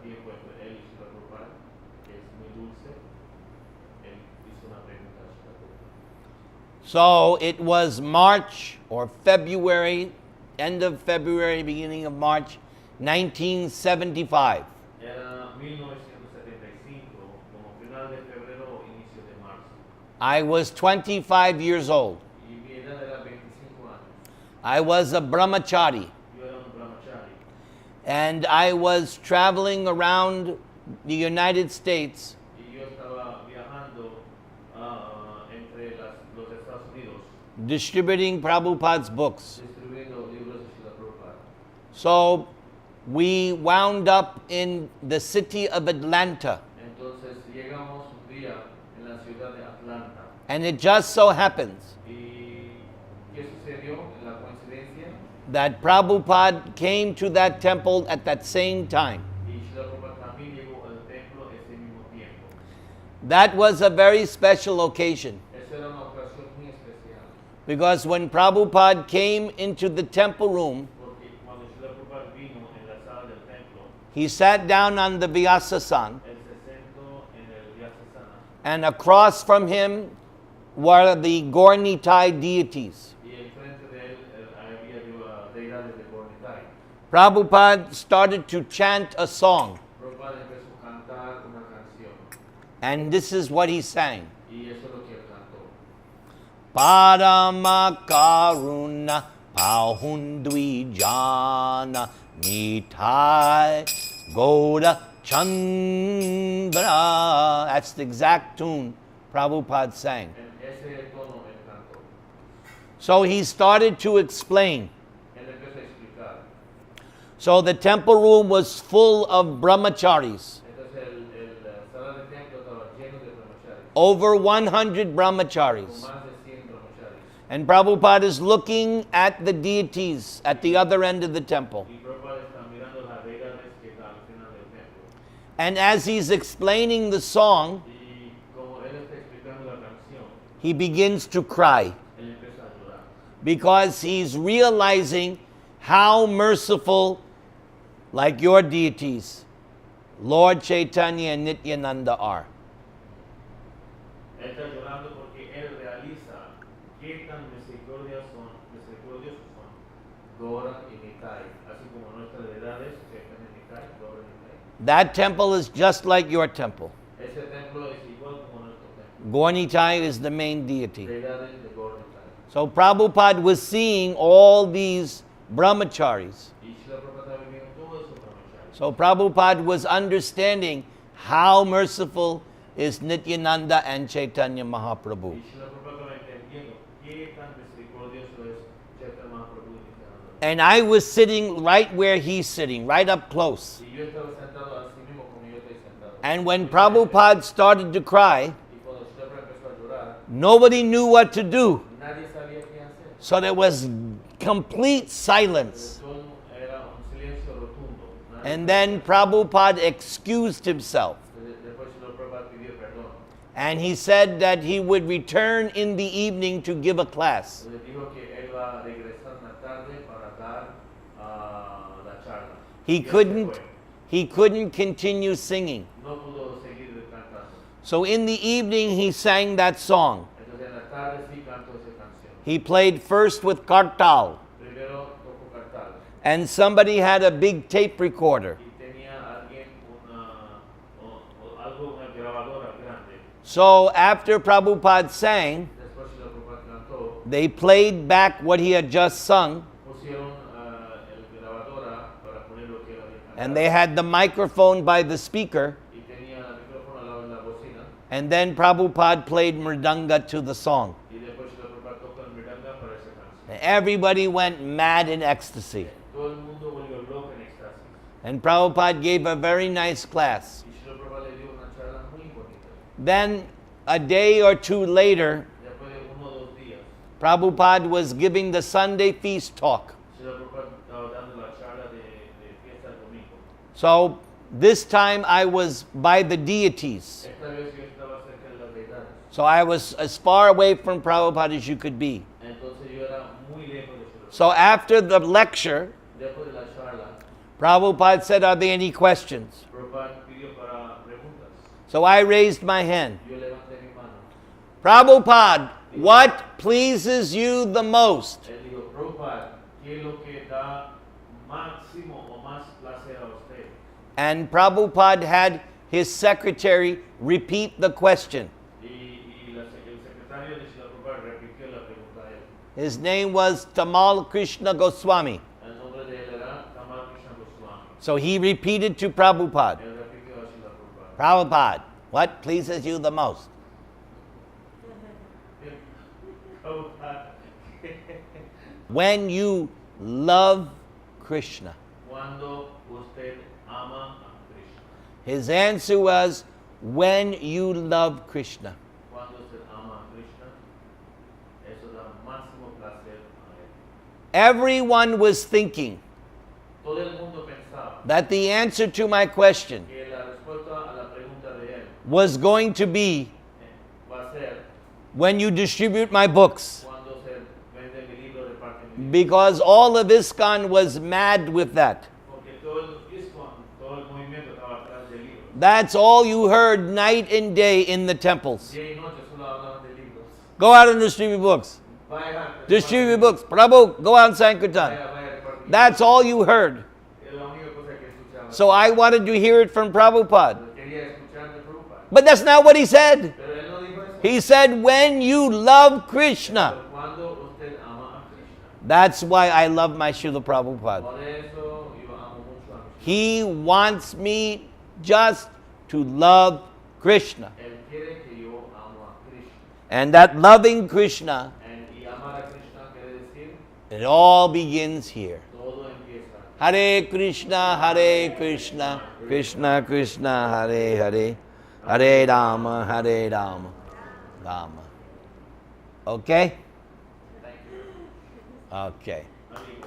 tiempo entre él y Srila Prabhupada, que es muy dulce, él hizo una pregunta a Srila Prabhupada. So it was March or February, end of February, beginning of March, 1975. Era 1975, como final de febrero o inicio de marzo. I was 25 years old. Y mi edad era 25 años. I was a brahmachari. Yo era un brahmachari. And I was traveling around the United States Y yo estaba viajando entre los Estados Unidos, distributing Prabhupada's books. distribuyendo libros de Srila Prabhupada. So we wound up in the city of Atlanta. Entonces llegamos un día en la ciudad de Atlanta. And it just so happens ¿Y qué sucedió en la coincidencia? that Prabhupada came to that temple at that same time. Y Srila Prabhupada también llegó al templo ese mismo tiempo. That was a very special occasion Esa era una ocasión muy especial. because when Prabhupada came into the temple room, Porque cuando Srila Prabhupada vino en la sala del templo, he sat down on the Vyasasana, él se sentó en el Vyasasana and across from him were the Gaurnitai deities. y enfrente de él había deidades de Gaurnitai. Prabhupada started to chant a song, Prabhupada empezó a cantar una canción and this is what he sang. y eso es lo que él cantó. Parama Karuna Pahundvi Jana Nitai Goda Chandra. That's the exact tune Prabhupada sang. En ese tono él cantó. So he started to explain. Él empezó a explicar. So the temple room was full of brahmacharis. Entonces el sala del templo estaba lleno de brahmacharis. Over 100 Con brahmacharis. más de 100 brahmacharis. And Prabhupada is looking at the deities at the other end of the temple. Y Prabhupada está mirando las deidades que están al final del templo. And as he's explaining the song, Y como él está explicando la canción, he begins to cry él empieza a llorar. because he's realizing how merciful, like your deities, Lord Chaitanya and Nityananda are. Él está llorando porque él realiza qué tan misericordiosos son Gora y Nitai, así como nuestras deidades, Chaitanya Nitai, Gora y Nitai. That temple is just like your temple. Ese templo es igual como nuestro templo. Gaurnitai is the main deity. Deidades de Gora y Nitai. So Prabhupada was seeing all these brahmacharis. Y Srila Prabhupada está viviendo todo eso brahmacharis. So Prabhupada was understanding how merciful is Nityananda and Chaitanya Mahaprabhu. Y Srila Prabhupada estaba entendiendo qué tan misericordioso es Chaitanya Mahaprabhu y Nityananda. And I was sitting right where he's sitting, right up close. Y yo estaba sentado así mismo como yo estoy sentado. And when Prabhupada started to cry, Y cuando Srila Prabhupada empezó a llorar, nobody knew what to do. nadie sabía qué hacer. So there was complete silence. Todo era un silencio rotundo. Nadie And then Prabhupada excused himself. Después Srila Prabhupada pidió perdón. And he said that he would return in the evening to give a class. Le dijo que él va a regresar una tarde para dar la charla. He Y él se couldn't, fue. he couldn't continue singing. No pudo seguir cantando. So in the evening he sang that song. Entonces en la tarde sí cantó esa canción. He played first with kartal. Primero tocó cartal. And somebody had a big tape recorder. Y tenía alguien una grabadora grande. So after Prabhupada sang, Después Srila Prabhupada cantó. they played back what he had just sung. Pusieron el grabadora para poner lo que él había cantado. And they had the microphone by the speaker. Y tenía el micrófono al lado de la bocina. And then Prabhupada played mridanga to the song. Y después Srila Prabhupada tocó el miranga para esa canción. And everybody went mad in ecstasy. Todo el mundo volvió loco en éxtasis. And Prabhupada gave a very nice class. Y Srila Prabhupada le dio una charla muy bonita. Then a day or two later, Después de 1 o 2 días, Prabhupada was giving the Sunday feast talk. Srila Prabhupada estaba dando la charla de fiesta del domingo. So this time I was by the deities. Esta vez yo estaba cerca de las deidades. So I was as far away from Prabhupada as you could be. Entonces yo era muy lejos de Srila Prabhupada. So after the lecture, Después de la charla, Prabhupada said, "Are there any questions?" Prabhupada Prabhupada pidió para preguntas. So I raised my hand. Yo levanté mi mano. Prabhupada, what pleases you the most? Él dijo, Prabhupada, ¿qué es lo que da máximo o más placer a usted? And Prabhupada had his secretary repeat the question. El secretario de Srila Prabhupada repitió la pregunta a él. His name was Tamal Krishna Goswami. El nombre de él era Tamal Krishna Goswami. So he repeated to Prabhupada. Él repitió a Srila Prabhupada. Prabhupada, what pleases you the most? Prabhupada, When you love Krishna. cuando usted ama a Krishna. His answer was, when you love Krishna. Cuando usted ama a Krishna, eso da máximo placer a él. Everyone was thinking Todo el mundo pensaba that the answer to my question que la respuesta a la pregunta de él was going to be, va a ser when you distribute my books. cuando se vende mi libro de parte de mi Because all of ISKCON was mad with that. porque todo el ISKCON, todo el movimiento estaba atrás del libro. That's all you heard night and day in the temples. Día y noche solo hablaban de libros. Go out and distribute books. Vaya, Distribute books. Prabhu, go out and Sankirtan. repartir. That's all you heard. Es la única cosa que escuchaba. So I wanted to hear it from Prabhupada. Quería escuchar de Prabhupada. But that's not what he said. Pero él no dijo eso. He said, when you love Krishna. Pero cuando usted ama a Krishna. That's why I love my Srila Prabhupada. Por eso yo amo mucho a Krishna. He wants me just to love Krishna. Él quiere que yo amo a Krishna. And that loving Krishna, Y amar a Krishna quiere decir it all begins here. todo empieza. Hare Krishna, Krishna Krishna, Hare Hare, Hare Rama, Rama. Okay? Thank you. Okay. Amigo.